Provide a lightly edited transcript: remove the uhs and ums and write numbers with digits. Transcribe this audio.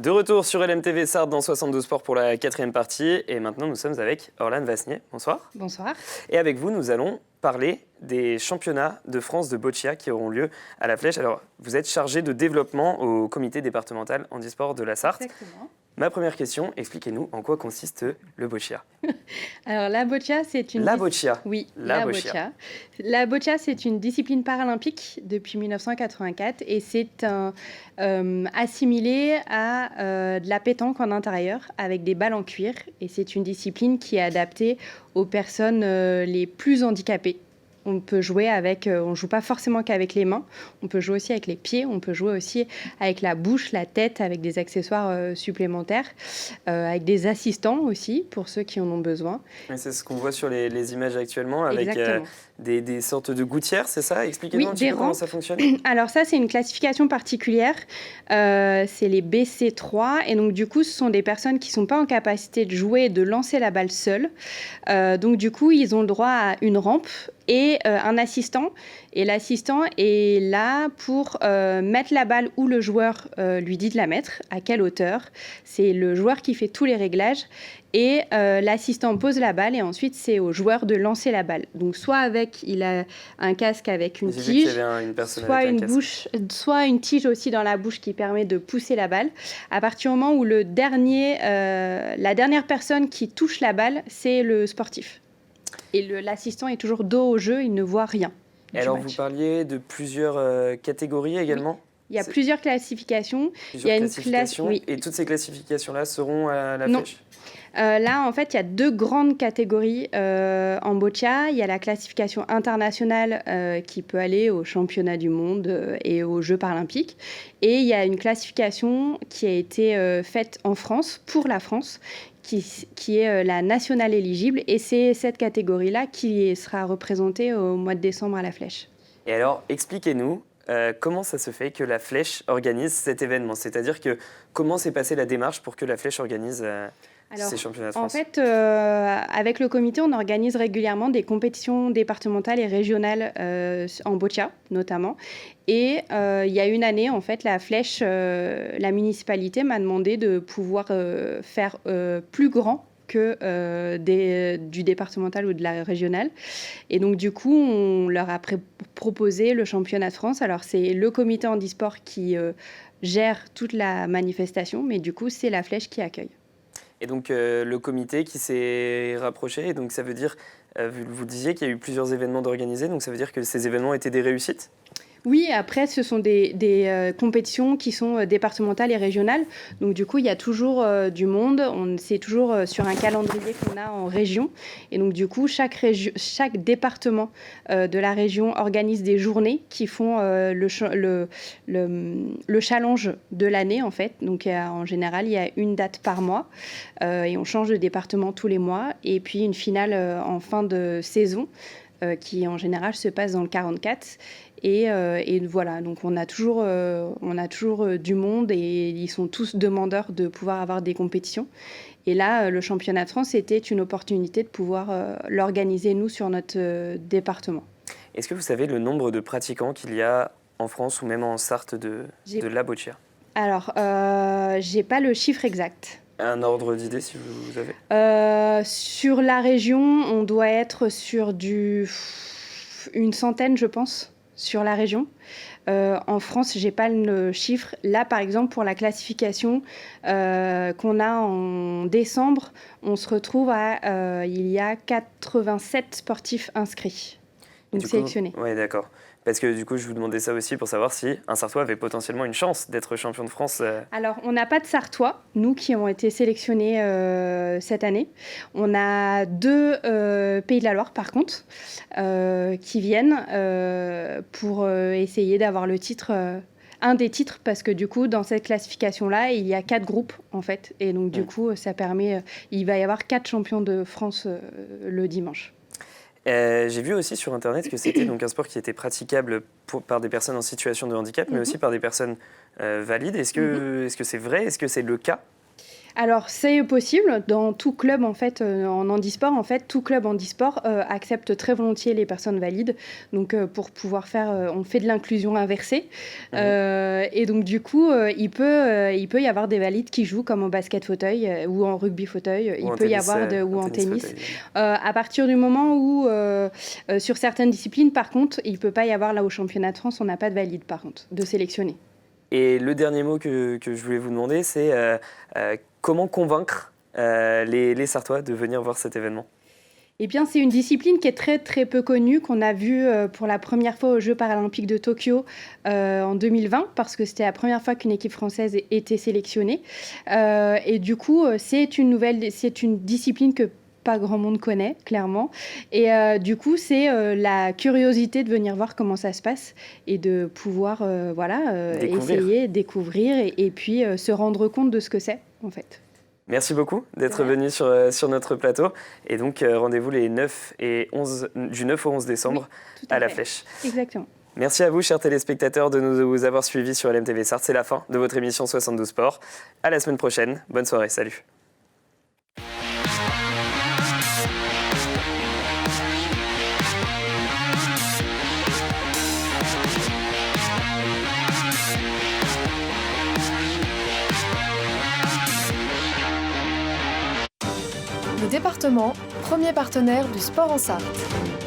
De retour sur LMTV Sarthe dans 72 Sports pour la 4e partie. Et maintenant, nous sommes avec Orlane Vasnier. Bonsoir. Bonsoir. Et avec vous, nous allons parler des championnats de France de boccia qui auront lieu à la Flèche. Alors, vous êtes chargé de développement au comité départemental handisport de la Sarthe. Exactement. Ma première question, expliquez-nous en quoi consiste le boccia. Alors, la boccia, c'est une... La boccia. Oui, La la boccia. boccia. La boccia, c'est une discipline paralympique depuis 1984 et c'est assimilé à de la pétanque en intérieur avec des balles en cuir. Et c'est une discipline qui est adaptée aux personnes les plus handicapées. On peut jouer avec, on joue pas forcément qu'avec les mains, on peut jouer aussi avec les pieds, on peut jouer aussi avec la bouche, la tête, avec des accessoires supplémentaires, avec des assistants aussi pour ceux qui en ont besoin. Et c'est ce qu'on voit sur les images actuellement avec des sortes de gouttières, c'est ça? Expliquez-nous un petit peu comment ça fonctionne. Alors ça, c'est une classification particulière, c'est les BC3 et donc du coup, ce sont des personnes qui ne sont pas en capacité de jouer et de lancer la balle seules. Donc du coup, ils ont le droit à une rampe et un assistant. Et l'assistant est là pour mettre la balle où le joueur lui dit de la mettre, à quelle hauteur. C'est le joueur qui fait tous les réglages. Et l'assistant pose la balle et ensuite, c'est au joueur de lancer la balle. Donc soit il a un casque avec une tige, soit une bouche, soit une tige aussi dans la bouche qui permet de pousser la balle. À partir du moment où la dernière personne qui touche la balle, c'est le sportif. Et l'assistant est toujours dos au jeu, il ne voit rien. Et alors, vous parliez de plusieurs catégories également ? Oui. Il y a plusieurs classifications. Et toutes ces classifications-là seront à la Flèche ? Là, en fait, il y a deux grandes catégories en boccia. Il y a la classification internationale qui peut aller aux championnats du monde et aux Jeux paralympiques. Et il y a une classification qui a été faite en France, pour la France, qui est la nationale éligible. Et c'est cette catégorie-là qui sera représentée au mois de décembre à la Flèche. Et alors, expliquez-nous. Comment ça se fait que la Flèche organise cet événement? C'est-à-dire que comment s'est passée la démarche pour que la Flèche organise ces championnats de France? En fait, avec le comité, on organise régulièrement des compétitions départementales et régionales en boccia, notamment. Et il y a une année, en fait, la Flèche, la municipalité m'a demandé de pouvoir faire plus grand que du départemental ou de la régionale. Et donc, du coup, on leur a proposé le championnat de France. Alors, c'est le comité handisport qui gère toute la manifestation, mais du coup, c'est la Flèche qui accueille. Et donc, le comité qui s'est rapproché, et donc ça veut dire, vous disiez qu'il y a eu plusieurs événements d'organiser, donc ça veut dire que ces événements étaient des réussites ? Oui, après, ce sont des compétitions qui sont départementales et régionales. Donc, du coup, il y a toujours du monde. C'est toujours sur un calendrier qu'on a en région. Et donc, du coup, chaque département de la région organise des journées qui font le challenge de l'année, en fait. Donc, en général, il y a une date par mois. Et on change de département tous les mois. Et puis, une finale en fin de saison qui, en général, se passe dans le 44. Et voilà, donc on a toujours du monde et ils sont tous demandeurs de pouvoir avoir des compétitions. Et là, le championnat de France, c'était une opportunité de pouvoir l'organiser, nous, sur notre département. Est-ce que vous savez le nombre de pratiquants qu'il y a en France ou même en Sarthe de la boccia? Alors, j'ai pas le chiffre exact. Un ordre d'idée, si vous avez? Sur la région, on doit être sur une centaine, je pense. Sur la région. En France, je n'ai pas le chiffre. Là, par exemple, pour la classification qu'on a en décembre, on se retrouve il y a 87 sportifs inscrits, donc sélectionnés. Oui, d'accord. Parce que du coup, je vous demandais ça aussi pour savoir si un Sartois avait potentiellement une chance d'être champion de France. Alors, on n'a pas de Sartois, nous qui avons été sélectionnés cette année. On a 2 Pays de la Loire, par contre, qui viennent pour essayer d'avoir le titre, un des titres, parce que du coup, dans cette classification-là, il y a 4 groupes, en fait. Et donc, du coup, ça permet... il va y avoir 4 champions de France le dimanche. J'ai vu aussi sur Internet que c'était donc un sport qui était praticable par des personnes en situation de handicap, mais aussi par des personnes valides. Est-ce que c'est vrai? Est-ce que c'est le cas? Alors, c'est possible dans tout club en fait en handisport. En fait, tout club handisport accepte très volontiers les personnes valides. Donc, pour pouvoir faire, on fait de l'inclusion inversée. Et donc, du coup, il peut y avoir des valides qui jouent comme en basket fauteuil ou en rugby fauteuil. Ou Il en peut y tennis, avoir ou en en tennis. fauteuil. À partir du moment où, sur certaines disciplines, par contre, il peut pas y avoir là au championnat de France, on n'a pas de valide par contre de sélectionner. Et le dernier mot que je voulais vous demander, c'est comment convaincre les Sartois de venir voir cet événement? Eh bien, c'est une discipline qui est très, très peu connue, qu'on a vue pour la première fois aux Jeux paralympiques de Tokyo en 2020, parce que c'était la première fois qu'une équipe française était sélectionnée. Et du coup, c'est une discipline que pas grand monde connaît, clairement. Et du coup, c'est la curiosité de venir voir comment ça se passe et de pouvoir essayer, découvrir et puis se rendre compte de ce que c'est, en fait. Merci beaucoup d'être venu sur notre plateau. Et donc, rendez-vous du 9 au 11 décembre à la Flèche. Exactement. Merci à vous, chers téléspectateurs, de nous avoir suivis sur LMTV Sarthe. C'est la fin de votre émission 72 Sport. À la semaine prochaine. Bonne soirée. Salut. Le département, premier partenaire du sport en Sarthe.